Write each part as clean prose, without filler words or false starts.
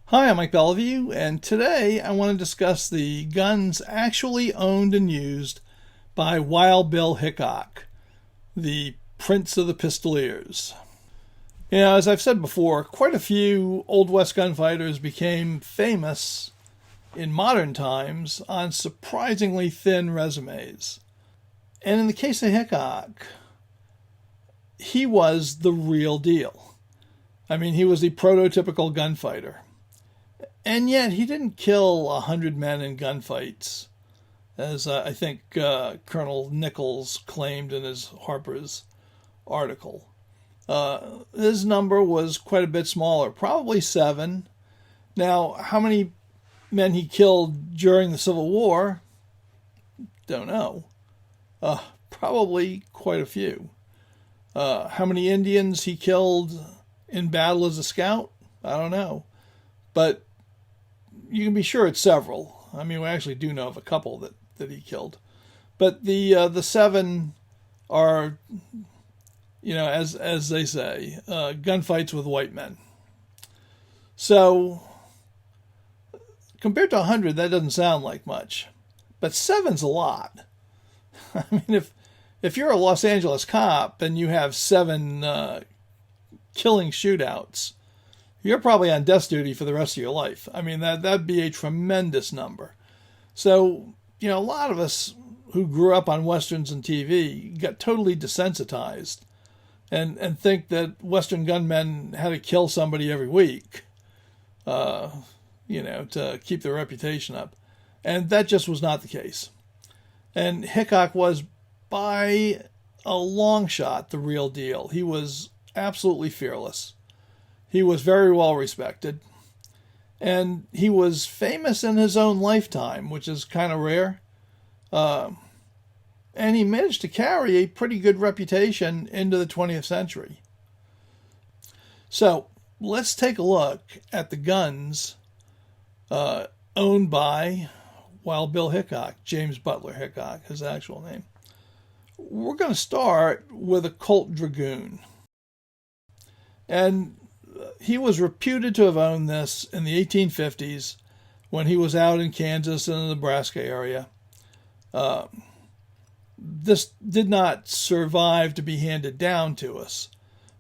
Hi, I'm Mike Beliveau, and today I want to discuss the guns actually owned and used by Wild Bill Hickok, the Prince of the Pistoliers. As I've said before, quite a few Old West gunfighters became famous in modern times on surprisingly thin resumes. And in the case of Hickok, he was the real deal. He was the prototypical gunfighter. And yet he didn't kill 100 men in gunfights, as I think Colonel Nichols claimed in his Harper's article. His number was quite a bit smaller, probably 7. Now, how many men he killed during the Civil War? Don't know. Probably quite a few. How many Indians he killed in battle as a scout? I don't know. But you can be sure it's several. We actually do know of a couple that he killed. But the 7 are, as they say, gunfights with white men. So compared to 100, that doesn't sound like much. But 7's a lot. If you're a Los Angeles cop and you have 7 killing shootouts, you're probably on desk duty for the rest of your life. That'd be a tremendous number. So, a lot of us who grew up on Westerns and TV got totally desensitized and think that Western gunmen had to kill somebody every week, to keep their reputation up. And that just was not the case. And Hickok was, by a long shot, the real deal. He was absolutely fearless. He was very well respected, and he was famous in his own lifetime, which is kind of rare. And he managed to carry a pretty good reputation into the 20th century. So let's take a look at the guns owned by Wild Bill Hickok, James Butler Hickok, his actual name. We're going to start with a Colt Dragoon. And he was reputed to have owned this in the 1850s when he was out in Kansas and the Nebraska area. This did not survive to be handed down to us,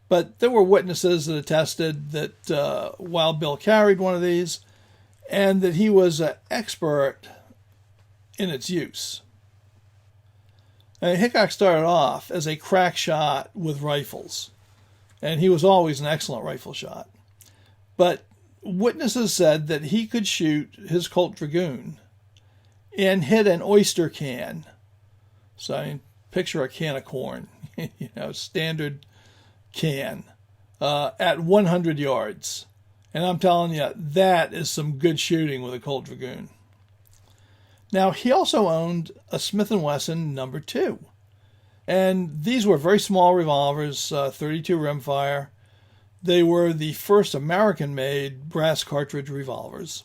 but there were witnesses that attested that Wild Bill carried one of these and that he was an expert in its use. Hickok started off as a crack shot with rifles, and he was always an excellent rifle shot. But witnesses said that he could shoot his Colt Dragoon and hit an oyster can. So, picture a can of corn, standard can, at 100 yards. And I'm telling you, that is some good shooting with a Colt Dragoon. Now, he also owned a Smith & Wesson No. 2. And these were very small revolvers, 32 rimfire. They were the first American-made brass cartridge revolvers.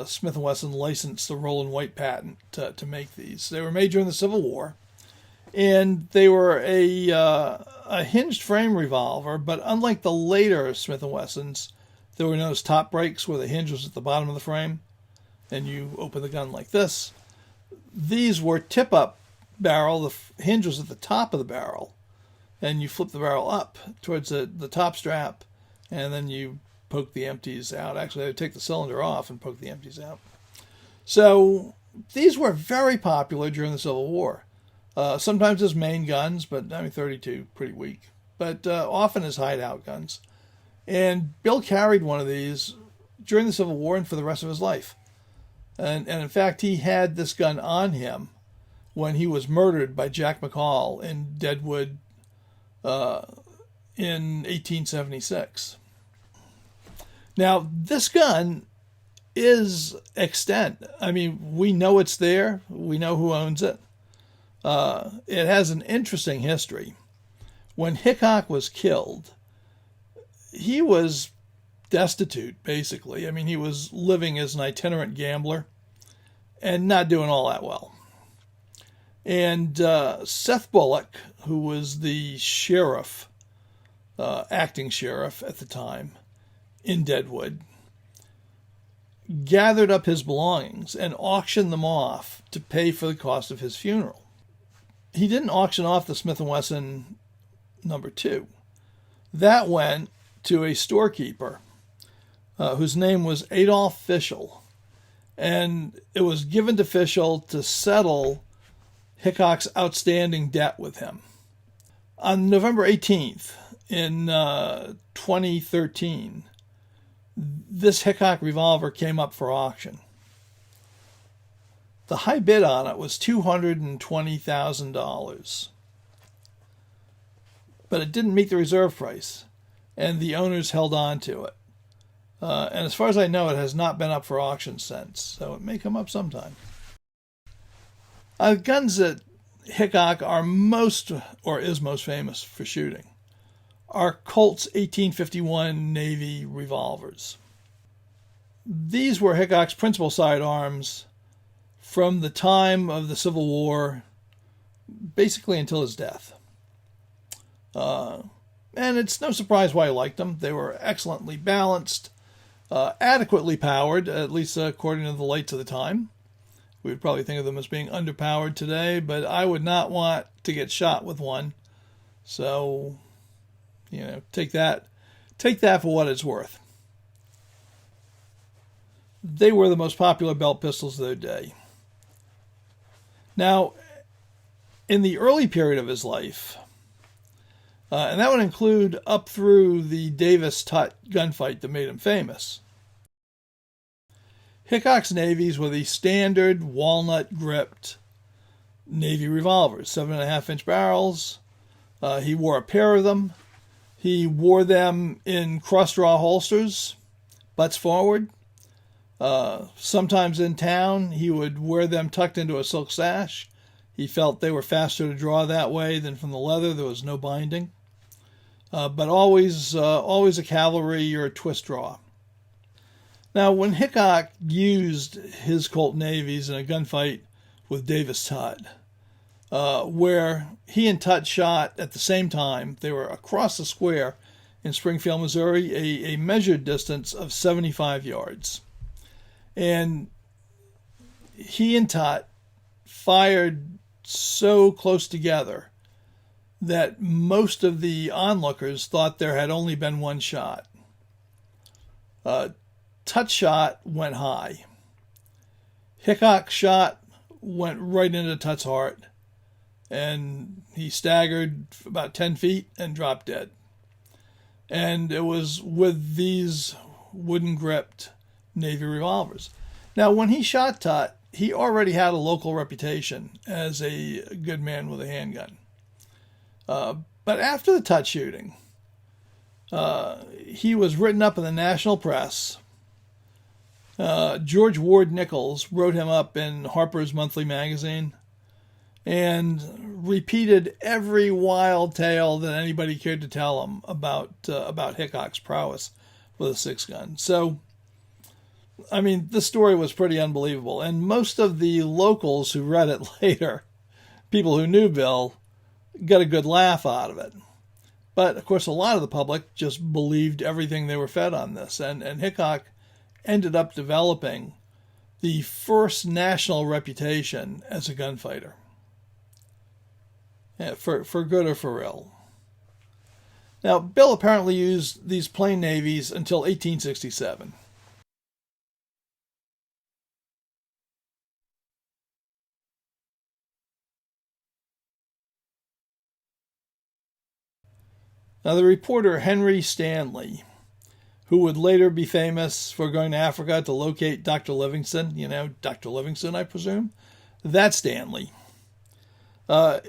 Smith & Wesson licensed the Rollin White patent to make these. They were made during the Civil War, and they were a hinged frame revolver. But unlike the later Smith & Wessons, there were no top brakes where the hinge was at the bottom of the frame, and you open the gun like this. These were tip-up barrel. The hinge was at the top of the barrel, and you flip the barrel up towards the top strap, and then you poke the empties out. Actually, I would take the cylinder off and poke the empties out. So these were very popular during the Civil War. Sometimes as main guns, but 32, pretty weak. But often as hideout guns. And Bill carried one of these during the Civil War and for the rest of his life. And in fact, he had this gun on him when he was murdered by Jack McCall in Deadwood in 1876. Now, this gun is extant. We know it's there. We know who owns it. It has an interesting history. When Hickok was killed, he was destitute, basically. He was living as an itinerant gambler and not doing all that well. And Seth Bullock, who was the sheriff, acting sheriff at the time in Deadwood, gathered up his belongings and auctioned them off to pay for the cost of his funeral. He didn't auction off the Smith & Wesson number 2. That went to a storekeeper whose name was Adolf Fischel, and it was given to Fischel to settle Hickok's outstanding debt with him. On November 18th in 2013, this Hickok revolver came up for auction. The high bid on it was $220,000. But it didn't meet the reserve price, and the owners held on to it. And as far as I know, it has not been up for auction since, so it may come up sometime. Guns that Hickok is most famous for shooting are Colt's 1851 Navy revolvers. These were Hickok's principal sidearms from the time of the Civil War, basically until his death. And it's no surprise why he liked them. They were excellently balanced, adequately powered, at least according to the lights of the time. We would probably think of them as being underpowered today, but I would not want to get shot with one. So, take that for what it's worth. They were the most popular belt pistols of their day. Now, in the early period of his life, and that would include up through the Davis-Tutt gunfight that made him famous, Hickok's Navies were the standard walnut-gripped Navy revolvers, 7.5-inch barrels. He wore a pair of them. He wore them in cross-draw holsters, butts forward. Sometimes in town, he would wear them tucked into a silk sash. He felt they were faster to draw that way than from the leather. There was no binding. But always a cavalry or a twist draw. Now, when Hickok used his Colt Navies in a gunfight with Davis-Tutt, where he and Tutt shot at the same time, they were across the square in Springfield, Missouri, a measured distance of 75 yards. And he and Tutt fired so close together that most of the onlookers thought there had only been one shot. Tutt's shot went high. Hickok's shot went right into Tutt's heart, and he staggered about 10 feet and dropped dead. And it was with these wooden-gripped Navy revolvers. Now, when he shot Tutt, he already had a local reputation as a good man with a handgun. But after the Tutt shooting, he was written up in the national press. George Ward Nichols wrote him up in Harper's Monthly magazine and repeated every wild tale that anybody cared to tell him about Hickok's prowess with a 6-gun. So, I mean, this story was pretty unbelievable. And most of the locals who read it later, people who knew Bill, got a good laugh out of it. But, of course, a lot of the public just believed everything they were fed on this. And Hickok ended up developing the first national reputation as a gunfighter. Yeah, for good or for ill. Now, Bill apparently used these plain Navies until 1867. Now, the reporter Henry Stanley, who would later be famous for going to Africa to locate Dr. Livingston, Dr. Livingston, I presume, that's Stanley.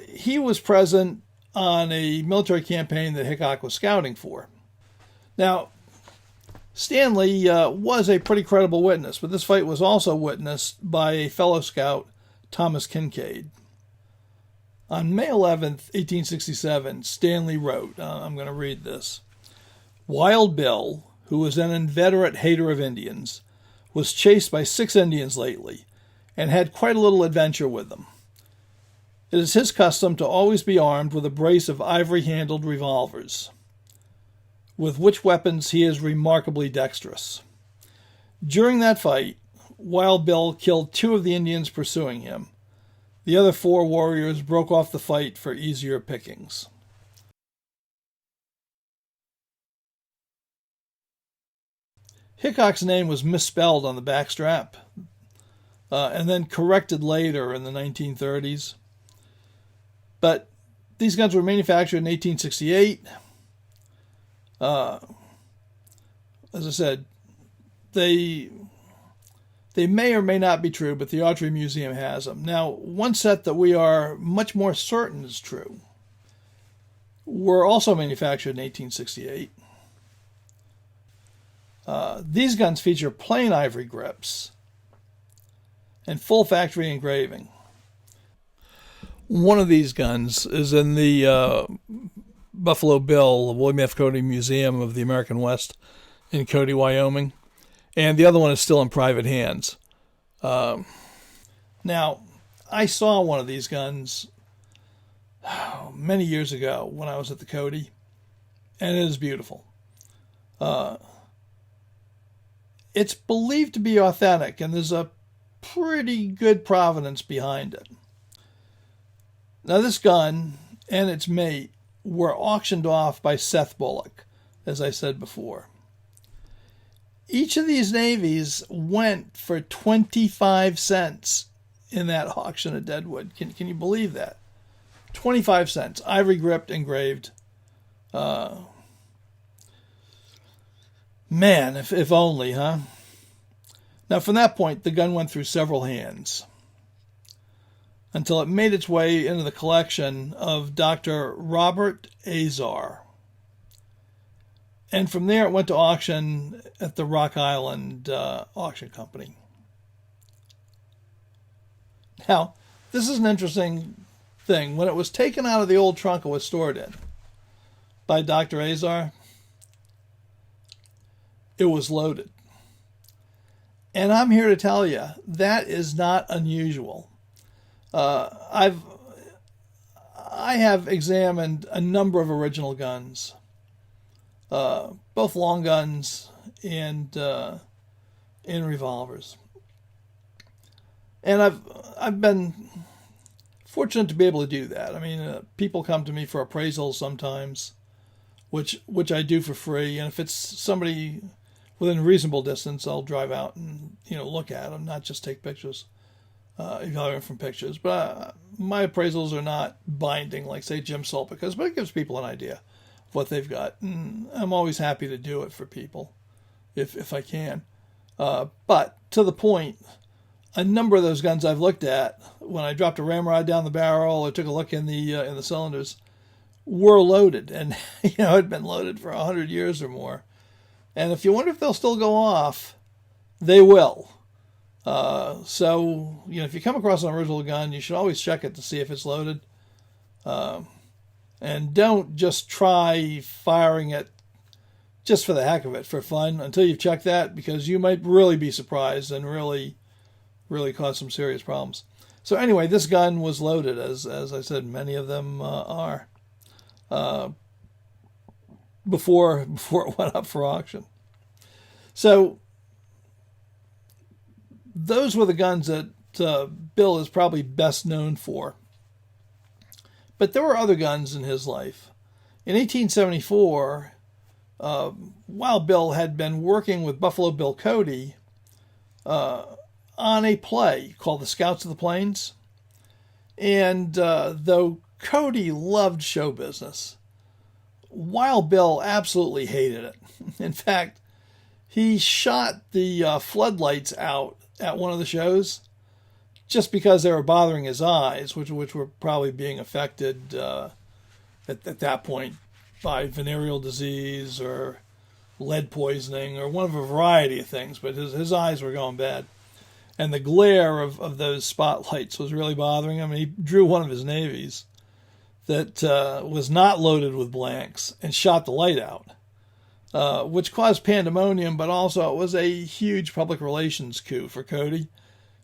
He was present on a military campaign that Hickok was scouting for. Now, Stanley was a pretty credible witness, but this fight was also witnessed by a fellow scout, Thomas Kincaid. On May 11th, 1867, Stanley wrote, I'm going to read this, "Wild Bill, who was an inveterate hater of Indians, was chased by 6 Indians lately, and had quite a little adventure with them. It is his custom to always be armed with a brace of ivory-handled revolvers, with which weapons he is remarkably dexterous. During that fight, Wild Bill killed 2 of the Indians pursuing him. The other 4 warriors broke off the fight for easier pickings. Hickok's name was misspelled on the backstrap, and then corrected later in the 1930s. But these guns were manufactured in 1868. As I said, they may or may not be true, but the Archery Museum has them. Now, one set that we are much more certain is true were also manufactured in 1868. These guns feature plain ivory grips and full factory engraving. One of these guns is in the Buffalo Bill, William F. Cody Museum of the American West in Cody, Wyoming. And the other one is still in private hands. Now, I saw one of these guns many years ago when I was at the Cody, and it is beautiful. It's believed to be authentic, and there's a pretty good provenance behind it. Now, this gun and its mate were auctioned off by Seth Bullock, as I said before. Each of these Navies went for 25 cents in that auction at Deadwood. Can you believe that? 25 cents, ivory gripped, engraved. Man, if only, huh? Now, from that point, the gun went through several hands until it made its way into the collection of Dr. Robert Azar. And from there, it went to auction at the Rock Island Auction Company. Now, this is an interesting thing. When it was taken out of the old trunk it was stored in by Dr. Azar, it was loaded. And I'm here to tell you, that is not unusual. I have examined a number of original guns, both long guns and revolvers. And I've been fortunate to be able to do that. I mean, people come to me for appraisals sometimes, which I do for free. And if it's somebody within a reasonable distance, I'll drive out and look at them, not just take pictures, evaluate from pictures. But my appraisals are not binding, like say Jim Sulpica's, but it gives people an idea of what they've got, and I'm always happy to do it for people if I can. But to the point, a number of those guns I've looked at when I dropped a ramrod down the barrel or took a look in the cylinders were loaded, and had been loaded for 100 years or more. And if you wonder if they'll still go off, they will. So, if you come across an original gun, you should always check it to see if it's loaded. And don't just try firing it just for the heck of it, for fun, until you've checked that, because you might really be surprised and really cause some serious problems. So anyway, this gun was loaded, as I said, many of them are. Before it went up for auction. So those were the guns that Bill is probably best known for. But there were other guns in his life. In 1874, Wild Bill had been working with Buffalo Bill Cody on a play called The Scouts of the Plains. And though Cody loved show business, Wild Bill absolutely hated it. In fact, he shot the floodlights out at one of the shows just because they were bothering his eyes, which were probably being affected at that point by venereal disease or lead poisoning or one of a variety of things. But his eyes were going bad. And the glare of those spotlights was really bothering him. And he drew one of his Navies that was not loaded with blanks and shot the light out, which caused pandemonium, but also it was a huge public relations coup for Cody.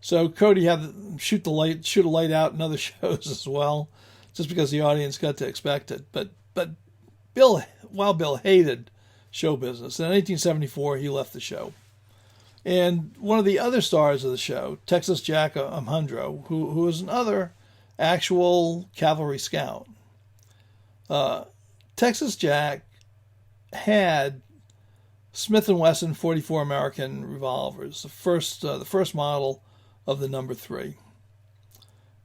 So Cody had to shoot a light out in other shows as well, just because the audience got to expect it. But Wild Bill hated show business. And in 1874, he left the show. And one of the other stars of the show, Texas Jack Amundro, who is another actual cavalry scout. Texas Jack had Smith & Wesson 44 American revolvers, the first model of the number 3.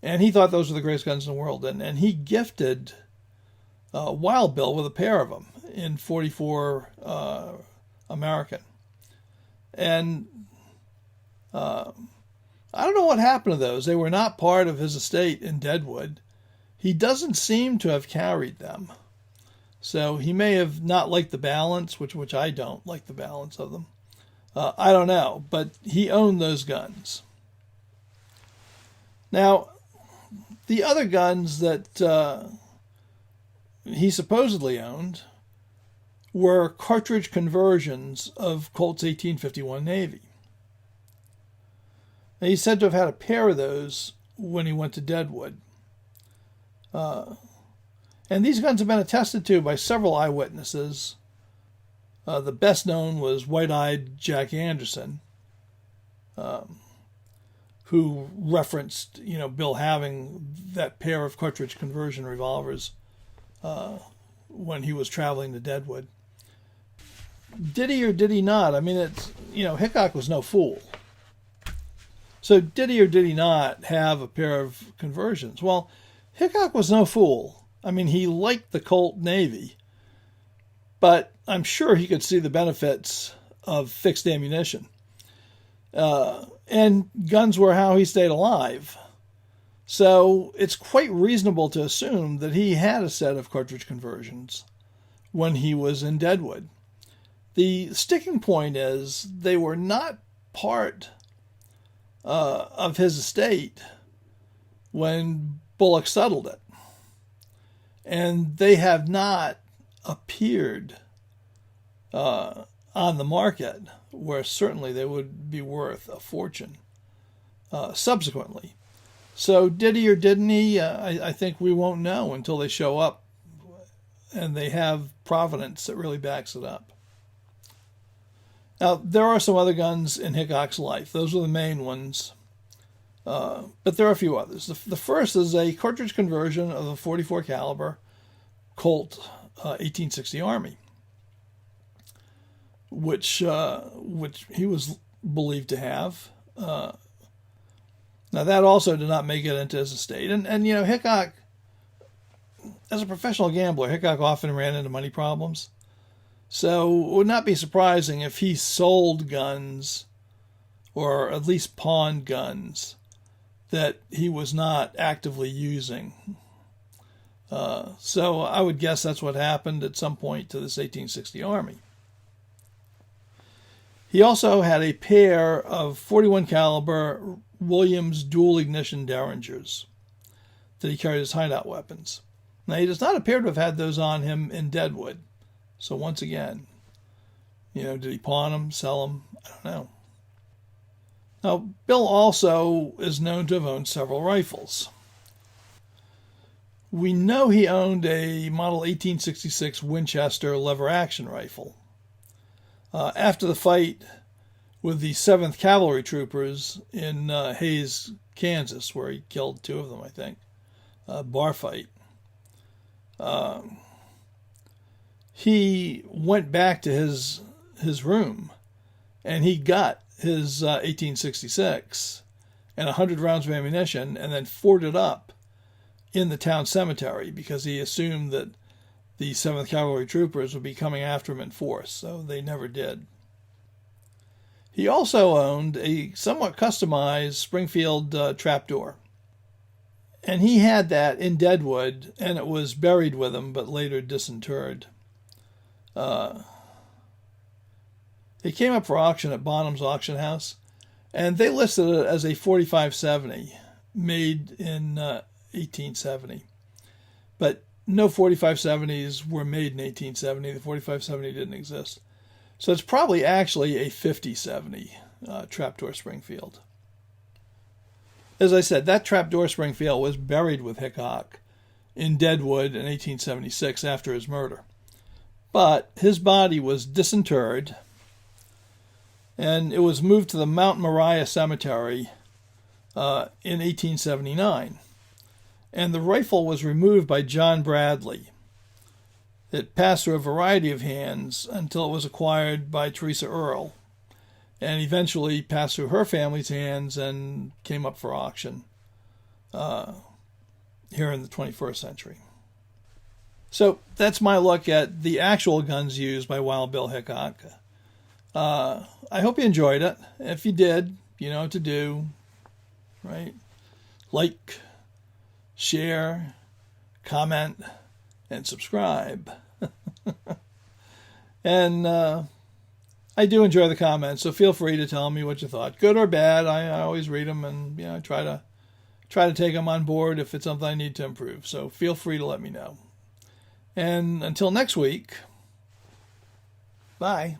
And he thought those were the greatest guns in the world. And he gifted Wild Bill with a pair of them in 44 American. And I don't know what happened to those. They were not part of his estate in Deadwood. He doesn't seem to have carried them. So he may have not liked the balance, which I don't like the balance of them. I don't know, but he owned those guns. Now, the other guns that he supposedly owned were cartridge conversions of Colt's 1851 Navy. And he's said to have had a pair of those when he went to Deadwood. And these guns have been attested to by several eyewitnesses. The best known was White-Eyed Jack Anderson, who referenced, Bill having that pair of cartridge conversion revolvers when he was traveling to Deadwood. Did he or did he not? I mean, Hickok was no fool. So did he or did he not have a pair of conversions? Well, Hickok was no fool. I mean, he liked the Colt Navy, but I'm sure he could see the benefits of fixed ammunition. And guns were how he stayed alive. So it's quite reasonable to assume that he had a set of cartridge conversions when he was in Deadwood. The sticking point is they were not part of his estate when Bullock settled it. And they have not appeared on the market, where certainly they would be worth a fortune subsequently. So did he or didn't he? I think we won't know until they show up and they have provenance that really backs it up. Now, there are some other guns in Hickok's life. Those are the main ones. But there are a few others. The first is a cartridge conversion of a 44 caliber Colt 1860 Army, which he was believed to have. Now that also did not make it into his estate. And Hickok, as a professional gambler, Hickok often ran into money problems. So it would not be surprising if he sold guns, or at least pawned guns, that he was not actively using. So I would guess that's what happened at some point to this 1860 Army. He also had a pair of 41 caliber Williams dual ignition Derringers that he carried as hideout weapons. Now, he does not appear to have had those on him in Deadwood. So once again, did he pawn them, sell them? I don't know. Now, Bill also is known to have owned several rifles. We know he owned a model 1866 Winchester lever-action rifle. After the fight with the 7th Cavalry Troopers in Hays, Kansas, where he killed 2 of them, I think, bar fight, he went back to his room, and he got his 1866 and 100 rounds of ammunition, and then forted it up in the town cemetery because he assumed that the 7th Cavalry Troopers would be coming after him in force, so they never did. He also owned a somewhat customized Springfield trapdoor, and he had that in Deadwood, and it was buried with him, but later disinterred. It came up for auction at Bonham's Auction House, and they listed it as a 4570 made in 1870. But no 4570s were made in 1870. The 4570 didn't exist. So it's probably actually a 5070 trapdoor Springfield. As I said, that trapdoor Springfield was buried with Hickok in Deadwood in 1876 after his murder. But his body was disinterred, and it was moved to the Mount Moriah Cemetery in 1879. And the rifle was removed by John Bradley. It passed through a variety of hands until it was acquired by Teresa Earle, and eventually passed through her family's hands and came up for auction here in the 21st century. So that's my look at the actual guns used by Wild Bill Hickok. I hope you enjoyed it. If you did, you know what to do, right? Like, share, comment, and subscribe. And I do enjoy the comments, so feel free to tell me what you thought, good or bad. I always read them, and I try to take them on board if it's something I need to improve. So feel free to let me know. And until next week, bye.